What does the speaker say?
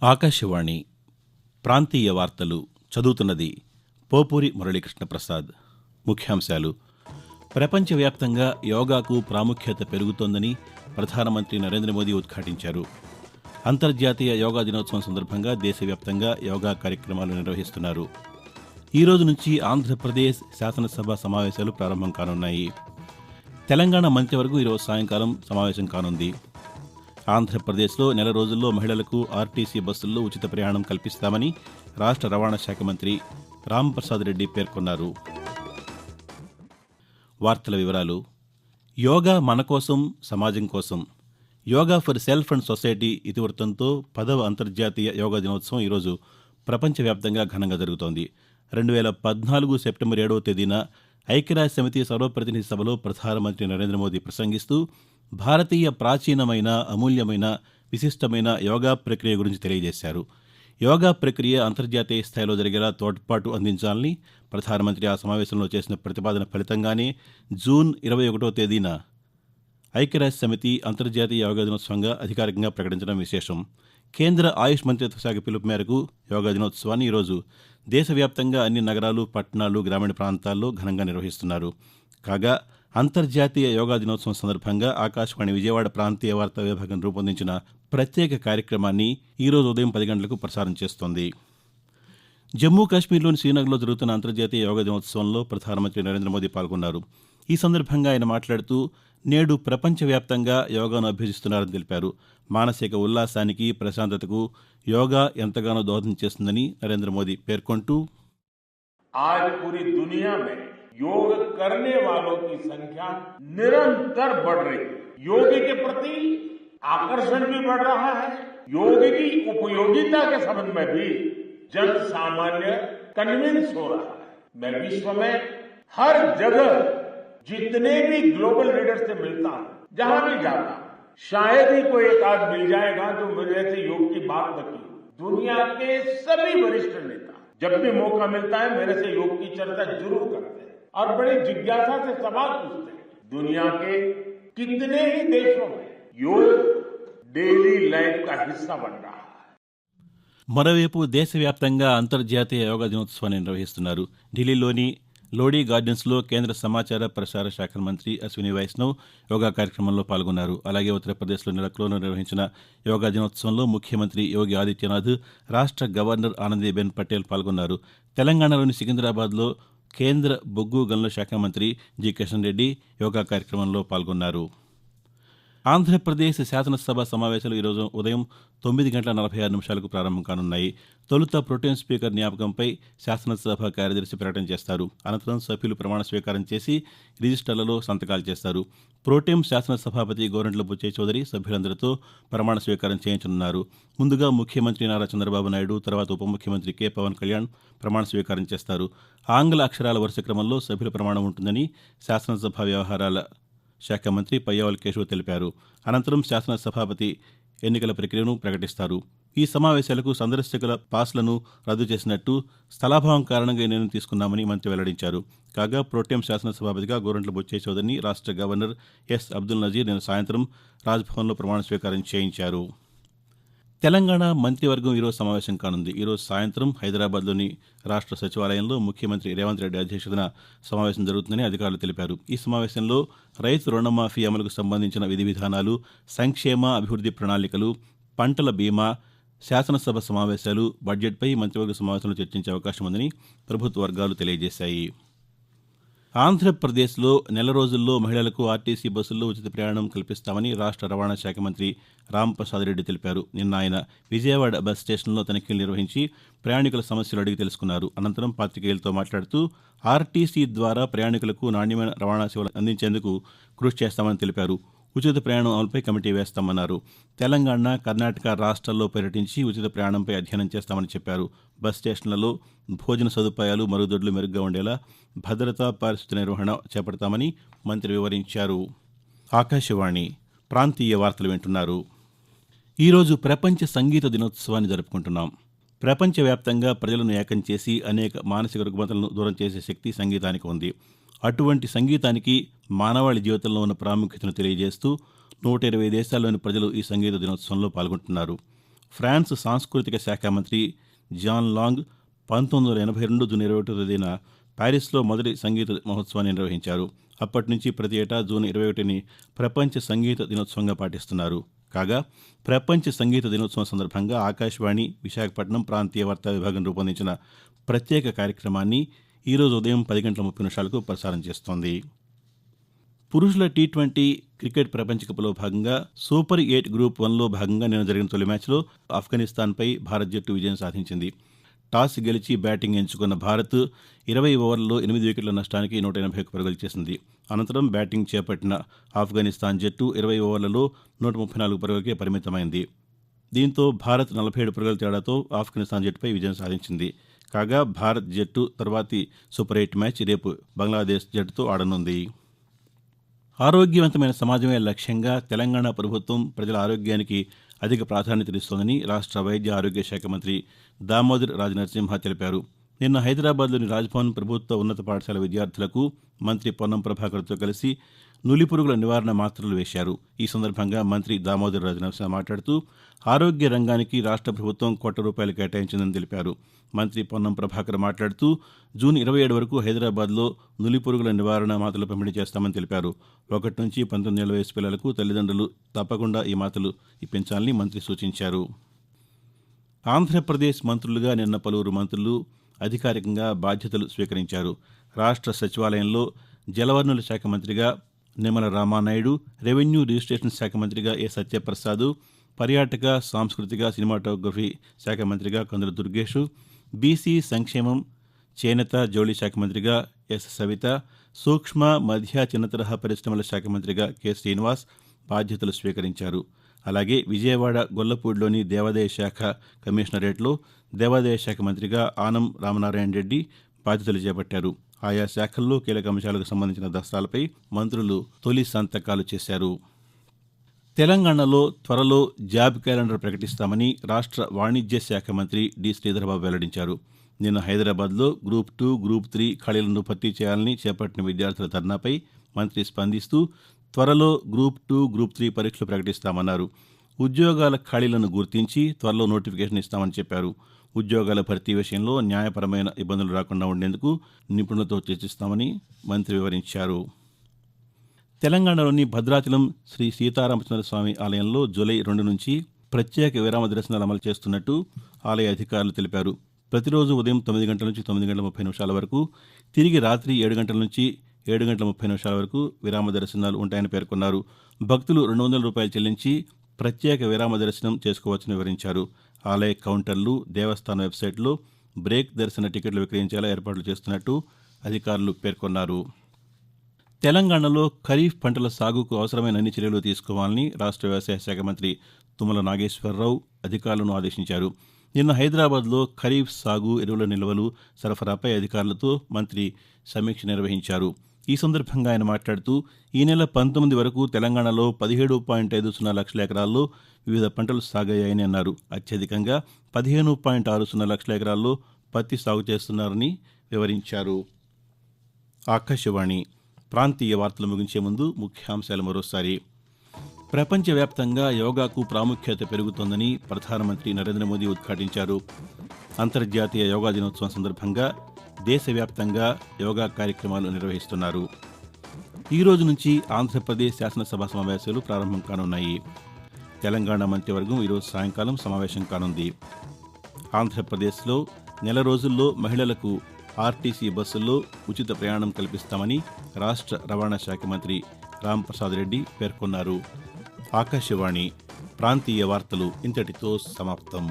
ఆకాశవాణి ప్రాంతీయ వార్తలు చదువుతున్నది పోపూరి మురళీకృష్ణ ప్రసాద్. ముఖ్యాంశాలు. ప్రపంచవ్యాప్తంగా యోగాకు ప్రాముఖ్యత పెరుగుతోందని ప్రధానమంత్రి నరేంద్ర మోదీ ఉద్ఘాటించారు. అంతర్జాతీయ యోగా దినోత్సవం సందర్భంగా దేశవ్యాప్తంగా యోగా కార్యక్రమాలు నిర్వహిస్తున్నారు. ఈ రోజు నుంచి ఆంధ్రప్రదేశ్ శాసనసభ సమావేశాలు ప్రారంభం కానున్నాయి. తెలంగాణ మంత్రివర్గం ఈరోజు సాయంకాలం సమావేశం కానుంది. ఆంధ్రప్రదేశ్లో నెల రోజుల్లో మహిళలకు ఆర్టీసీ బస్సుల్లో ఉచిత ప్రయాణం కల్పిస్తామని రాష్ట్ర రవాణా శాఖ మంత్రి రాంప్రసాద్ రెడ్డి పేర్కొన్నారు. వార్తల వివరాలు. యోగా మన కోసం, సమాజం కోసం. Yoga for self and society ఇతివృత్తంతో 10వ అంతర్జాతీయ యోగా దినోత్సవం ఈరోజు ప్రపంచవ్యాప్తంగా ఘనంగా జరుగుతోంది. 2014 సెప్టెంబర్ 7వ తేదీన ఐక్యరాజ్య సమితి సర్వప్రతినిధి సభలో ప్రధానమంత్రి నరేంద్ర మోదీ ప్రసంగిస్తూ భారతీయ ప్రాచీనమైన, అమూల్యమైన, విశిష్టమైన యోగా ప్రక్రియ గురించి తెలియజేశారు. యోగా ప్రక్రియ అంతర్జాతీయ స్థాయిలో జరిగేలా తోడ్పాటు అందించాలని ప్రధానమంత్రి ఆ సమావేశంలో చేసిన ప్రతిపాదన ఫలితంగానే జూన్ 21వ తేదీన ఐక్యరాజ్య సమితి అంతర్జాతీయ యోగా దినోత్సవంగా అధికారికంగా ప్రకటించడం విశేషం. కేంద్ర ఆయుష్ మంత్రిత్వ శాఖ పిలుపు మేరకు యోగా దినోత్సవాన్ని ఈరోజు దేశవ్యాప్తంగా అన్ని నగరాలు, పట్టణాలు, గ్రామీణ ప్రాంతాల్లో ఘనంగా నిర్వహిస్తున్నారు. కాగా అంతర్జాతీయ యోగా దినోత్సవం సందర్భంగా ఆకాశవాణి విజయవాడ ప్రాంతీయ వార్తా విభాగం రూపొందించిన ప్రత్యేక కార్యక్రమాన్ని ఈరోజు ఉదయం 10 గంటలకు ప్రసారం చేస్తోంది. జమ్మూ కాశ్మీర్లోని శ్రీనగర్లో జరుగుతున్న అంతర్జాతీయ యోగా దినోత్సవంలో ప్రధానమంత్రి నరేంద్ర మోదీ పాల్గొన్నారు. ఈ సందర్భంగా ఆయన మాట్లాడుతూ నేడు ప్రపంచవ్యాప్తంగా యోగాను అభ్యసిస్తున్నారని తెలిపారు. మానసిక ఉల్లాసానికి, ప్రశాంతతకు యోగా ఎంతగానో దోహదం చేస్తుందని నరేంద్ర మోదీ పేర్కొంటూ आज पूरी दुनिया में योग करने वालों की संख्या निरंतर बढ़ रही है. योग के प्रति आकर्षण भी बढ़ रहा है. योग की उपयोगिता के संबंध में भी जन सामान्य कन्विंस हो रहा है. मैं विश्व में हर जगह जितने भी ग्लोबल लीडर से मिलता हूं, जहां भी जाता हूं, शायद ही कोई एक आध मिल जाएगा जो मेरे से योग की बात न की. दुनिया के सभी वरिष्ठ नेता जब भी मौका मिलता है मेरे से योग की चर्चा जरूर करते हैं और बड़ी जिज्ञासा से सवाल पूछते हैं. दुनिया के कितने ही देशों में योग डेली लाइफ का हिस्सा बन रहा है. మరోవైపు దేశవ్యాప్తంగా అంతర్జాతీయ యోగా దినోత్సవాన్ని నిర్వహిస్తున్నారు. ఢిల్లీలోని లోడీ గార్డెన్స్లో కేంద్ర సమాచార ప్రసార శాఖ మంత్రి అశ్విని వైష్ణవ్ యోగా కార్యక్రమంలో పాల్గొన్నారు. అలాగే ఉత్తరప్రదేశ్లోని లక్నోలో నిర్వహించిన యోగా దినోత్సవంలో ముఖ్యమంత్రి యోగి ఆదిత్యనాథ్, రాష్ట్ర గవర్నర్ ఆనందీబెన్ పటేల్ పాల్గొన్నారు. తెలంగాణలోని సికింద్రాబాద్లో కేంద్ర బొగ్గు గనుల శాఖ మంత్రి జి కిషన్ రెడ్డి యోగా కార్యక్రమంలో పాల్గొన్నారు. ఆంధ్రప్రదేశ్ శాసనసభ సమావేశాలు ఈరోజు ఉదయం 9:46 ప్రారంభం కానున్నాయి. తొలుత ప్రొటెం స్పీకర్ జ్ఞాపకంపై శాసనసభ కార్యదర్శి ప్రకటన చేస్తారు. అనంతరం సభ్యులు ప్రమాణ స్వీకారం చేసి రిజిస్టర్లలో సంతకాలు చేస్తారు. ప్రొటెం శాసనసభాపతి గోరంట్ల బుచ్చయ్య చౌదరి సభ్యులందరితో ప్రమాణ స్వీకారం చేయించనున్నారు. ముందుగా ముఖ్యమంత్రి నారా చంద్రబాబు నాయుడు, తర్వాత ఉప ముఖ్యమంత్రి కె పవన్ కళ్యాణ్ ప్రమాణ స్వీకారం చేస్తారు. ఆంగ్ల అక్షరాల వరుస క్రమంలో సభ్యుల ప్రమాణం ఉంటుందని శాసనసభ వ్యవహారాల శాఖ మంత్రి పయ్యావుల కేశవ్ తెలిపారు. అనంతరం శాసనసభాపతి ఎన్నికల ప్రక్రియను ప్రకటిస్తారు. ఈ సమావేశాలకు సందర్శకుల పాస్లను రద్దు చేసినట్టు స్థలాభావం కారణంగా ఈ నిర్ణయం తీసుకున్నామని మంత్రి వెల్లడించారు. కాగా ప్రోటెం శాసనసభాపతిగా గోరంట్ల బుచ్చయ్య చౌదరిని రాష్ట్ర గవర్నర్ ఎస్ అబ్దుల్ నజీర్ నిన్న సాయంత్రం రాజ్భవన్లో ప్రమాణ స్వీకారం చేయించారు. తెలంగాణ మంత్రివర్గం ఈరోజు సమావేశం కానుంది. ఈరోజు సాయంత్రం హైదరాబాద్లోని రాష్ట్ర సచివాలయంలో ముఖ్యమంత్రి రేవంత్ రెడ్డి అధ్యక్షతన సమావేశం జరుగుతుందని అధికారులు తెలిపారు. ఈ సమావేశంలో రైతు రుణమాఫీ అమలుకు సంబంధించిన విధి విధానాలు, సంక్షేమ అభివృద్ధి ప్రణాళికలు, పంటల బీమా, శాసనసభ సమావేశాలు, బడ్జెట్పై మంత్రివర్గ సమావేశంలో చర్చించే అవకాశం ఉందని ప్రభుత్వ వర్గాలు తెలియజేశాయి. ఆంధ్రప్రదేశ్లో నెల రోజుల్లో మహిళలకు ఆర్టీసీ బస్సుల్లో ఉచిత ప్రయాణం కల్పిస్తామని రాష్ట్ర రవాణా శాఖ మంత్రి రాంప్రసాద్ రెడ్డి తెలిపారు. నిన్న ఆయన విజయవాడ బస్ స్టేషన్లో తనిఖీలు నిర్వహించి ప్రయాణికుల సమస్యలు అడిగి తెలుసుకున్నారు. అనంతరం పాతికేయులతో మాట్లాడుతూ ఆర్టీసీ ద్వారా ప్రయాణికులకు నాణ్యమైన రవాణా సేవలు అందించేందుకు కృషి చేస్తామని తెలిపారు. ఉచిత ప్రయాణం అమలుపై కమిటీ వేస్తామన్నారు. తెలంగాణ, కర్ణాటక రాష్ట్రాల్లో పర్యటించి ఉచిత ప్రయాణంపై అధ్యయనం చేస్తామని చెప్పారు. బస్ స్టేషన్లలో భోజన సదుపాయాలు, మరుగుదొడ్లు మెరుగ్గా ఉండేలా భద్రతా, పారిశుద్ధ్య నిర్వహణ చేపడతామని మంత్రి వివరించారు. ఆకాశవాణి ప్రాంతీయ వార్తలు వింటున్నారు. ఈరోజు ప్రపంచ సంగీత దినోత్సవాన్ని జరుపుకుంటున్నాం. ప్రపంచవ్యాప్తంగా ప్రజలను ఏకం చేసి అనేక మానసిక రుగ్మతలను దూరం చేసే శక్తి సంగీతానికి ఉంది. అటువంటి సంగీతానికి మానవాళి జీవితంలో ఉన్న ప్రాముఖ్యతను తెలియజేస్తూ 120 దేశాల్లోని ప్రజలు ఈ సంగీత దినోత్సవంలో పాల్గొంటున్నారు. ఫ్రాన్స్ సాంస్కృతిక శాఖ మంత్రి జాన్ లాంగ్ 1982 జూన్ 21 తేదీన ప్యారిస్లో మొదటి సంగీత మహోత్సవాన్ని నిర్వహించారు. అప్పటి నుంచి ప్రతి ఏటా జూన్ 21ని ప్రపంచ సంగీత దినోత్సవంగా పాటిస్తున్నారు. కాగా ప్రపంచ సంగీత దినోత్సవం సందర్భంగా ఆకాశవాణి విశాఖపట్నం ప్రాంతీయ వార్తా విభాగం రూపొందించిన ప్రత్యేక కార్యక్రమాన్ని ఈరోజు ఉదయం 10:30 ప్రసారం చేస్తోంది. పురుషుల టీ20 క్రికెట్ ప్రపంచ కప్లో భాగంగా సూపర్ 8 గ్రూప్ 1లో భాగంగా నిన్న జరిగిన తొలి మ్యాచ్లో ఆఫ్ఘనిస్తాన్పై భారత్ జట్టు విజయం సాధించింది. టాస్ గెలిచి బ్యాటింగ్ ఎంచుకున్న భారత్ 20 ఓవర్లలో 8 వికెట్ల నష్టానికి 181 పరుగులు చేసింది. అనంతరం బ్యాటింగ్ చేపట్టిన ఆఫ్ఘనిస్తాన్ జట్టు 20 ఓవర్లలో 134 పరుగులకే పరిమితమైంది. దీంతో భారత్ 47 పరుగుల తేడాతో ఆఫ్ఘనిస్తాన్ జట్టుపై విజయం సాధించింది. కాగా భారత్ జట్టు తర్వాతి సూపర్ 8 మ్యాచ్ రేపు బంగ్లాదేశ్ జట్టుతో ఆడనుంది. ఆరోగ్యవంతమైన సమాజమే లక్ష్యంగా తెలంగాణ ప్రభుత్వం ప్రజల ఆరోగ్యానికి అధిక ప్రాధాన్యతనిస్తోందని రాష్ట్ర వైద్య ఆరోగ్య శాఖ మంత్రి దామోదర్ రాజనరసింహ తెలిపారు. నిన్న హైదరాబాద్లోని రాజ్భవన్ ప్రభుత్వ ఉన్నత పాఠశాల విద్యార్థులకు మంత్రి పొన్నం ప్రభాకర్తో కలిసి నులిపురుగుల నివారణ మాత్రలు వేశారు. ఈ సందర్భంగా మంత్రి దామోదర్ రాజనరసింహ మాట్లాడుతూ ఆరోగ్య రంగానికి రాష్ట్ర ప్రభుత్వం ₹1 కేటాయించిందని తెలిపారు. మంత్రి పొన్నం ప్రభాకర్ మాట్లాడుతూ జూన్ 27 వరకు హైదరాబాద్లో నులిపురుగుల నివారణ మాత్రలు పంపిణీ చేస్తామని తెలిపారు. 1 నుంచి 19 ఏళ్ల వయసు పిల్లలకు తల్లిదండ్రులు తప్పకుండా ఈ మాత్రలు ఇప్పించాలని మంత్రి సూచించారు. ఆంధ్రప్రదేశ్ మంత్రులుగా నిన్న పలువురు మంత్రులు అధికారికంగా బాధ్యతలు స్వీకరించారు. రాష్ట్ర సచివాలయంలో జలవనరుల శాఖ మంత్రిగా నిమ్మల రామానాయుడు, రెవెన్యూ రిజిస్ట్రేషన్ శాఖ మంత్రిగా ఏ సత్యప్రసాద్, పర్యాటక, సాంస్కృతిక, సినిమాటోగ్రఫీ శాఖ మంత్రిగా కందుల దుర్గేష్, బీసీ సంక్షేమం, చేనేత, జౌళి శాఖ మంత్రిగా ఎస్ సవిత, సూక్ష్మ, మధ్య, చిన్న తరహా పరిశ్రమల శాఖ మంత్రిగా కె శ్రీనివాస్ బాధ్యతలు స్వీకరించారు. అలాగే విజయవాడ గొల్లపూడిలోని దేవాదాయ శాఖ కమిషనరేట్లో దేవాదాయ శాఖ మంత్రిగా ఆనం రామనారాయణ రెడ్డి బాధ్యతలు చేపట్టారు. ఆయా శాఖల్లో కీలక అంశాలకు సంబంధించిన దస్త్రాలపై మంత్రులు తొలి సంతకాలు చేశారు. తెలంగాణలో త్వరలో జాబ్ క్యాలెండర్ ప్రకటిస్తామని రాష్ట్ర వాణిజ్య శాఖ మంత్రి డి శ్రీధర్బాబు వెల్లడించారు. నిన్న హైదరాబాద్లో గ్రూప్ 2, గ్రూప్ 3 ఖాళీలను భర్తీ చేయాలని చేపట్టిన విద్యార్థుల ధర్నాపై మంత్రి స్పందిస్తూ త్వరలో గ్రూప్ 2, గ్రూప్ 3 పరీక్షలు ప్రకటిస్తామన్నారు. ఉద్యోగాల ఖాళీలను గుర్తించి త్వరలో నోటిఫికేషన్ ఇస్తామని చెప్పారు. ఉద్యోగాల భర్తీ విషయంలో న్యాయపరమైన ఇబ్బందులు రాకుండా ఉండేందుకు నిపుణులతో చర్చిస్తామని మంత్రి వివరించారు. తెలంగాణలోని భద్రాచలం శ్రీ సీతారామచంద్రస్వామి ఆలయంలో జూలై 2 నుంచి ప్రత్యేక విరామ దర్శనాలు అమలు చేస్తున్నట్టు ఆలయ అధికారులు తెలిపారు. ప్రతిరోజు ఉదయం 9 గంటల నుంచి 9:30 వరకు, తిరిగి రాత్రి 7 గంటల నుంచి 7:30 వరకు విరామ దర్శనాలు ఉంటాయని పేర్కొన్నారు. భక్తులు ₹200 చెల్లించి ప్రత్యేక విరామ దర్శనం చేసుకోవచ్చని వివరించారు. ఆలయ కౌంటర్లు, దేవస్థానం వెబ్సైట్లో బ్రేక్ దర్శన టికెట్లు విక్రయించేలా ఏర్పాట్లు చేస్తున్నట్టు అధికారులు పేర్కొన్నారు. తెలంగాణలో ఖరీఫ్ పంటల సాగుకు అవసరమైన అన్ని చర్యలు తీసుకోవాలని రాష్ట్ర వ్యవసాయ శాఖ మంత్రి తుమ్మల నాగేశ్వరరావు అధికారులను ఆదేశించారు. నిన్న హైదరాబాద్లో ఖరీఫ్ సాగు ఎరువుల నిల్వలు సరఫరాపై అధికారులతో మంత్రి సమీక్ష నిర్వహించారు. ఈ సందర్భంగా ఆయన మాట్లాడుతూ ఈ నెల 19 వరకు తెలంగాణలో 17.50 లక్షల ఎకరాల్లో వివిధ పంటలు సాగయ్యాయని అన్నారు. అత్యధికంగా 15.60 లక్షల ఎకరాల్లో పత్తి సాగు చేస్తున్నారని వివరించారు. ఆకాశవాణి ప్రాంతీయ వార్తలు ముగించే ముందు ముఖ్యాంశాలు మరోసారి. ప్రపంచవ్యాప్తంగా యోగాకు ప్రాముఖ్యత పెరుగుతోందని ప్రధానమంత్రి నరేంద్ర మోదీ ఉద్ఘాటించారు. అంతర్జాతీయ యోగా దినోత్సవం సందర్భంగా దేశవ్యాప్తంగా యోగా కార్యక్రమాలు నిర్వహిస్తున్నారు. ఈ రోజు నుంచి ఆంధ్రప్రదేశ్ శాసనసభ సమావేశాలు ప్రారంభం కానున్నాయి. తెలంగాణ మంత్రివర్గం ఈరోజు సాయంకాలం సమావేశం కానుంది. ఆంధ్రప్రదేశ్లో నెల రోజుల్లో మహిళలకు ఆర్టీసీ బస్సుల్లో ఉచిత ప్రయాణం కల్పిస్తామని రాష్ట్ర రవాణా శాఖ మంత్రి రాంప్రసాద్ రెడ్డి పేర్కొన్నారు. ఆకాశవాణి ప్రాంతీయ వార్తలు ఇంతటితో సమాప్తం.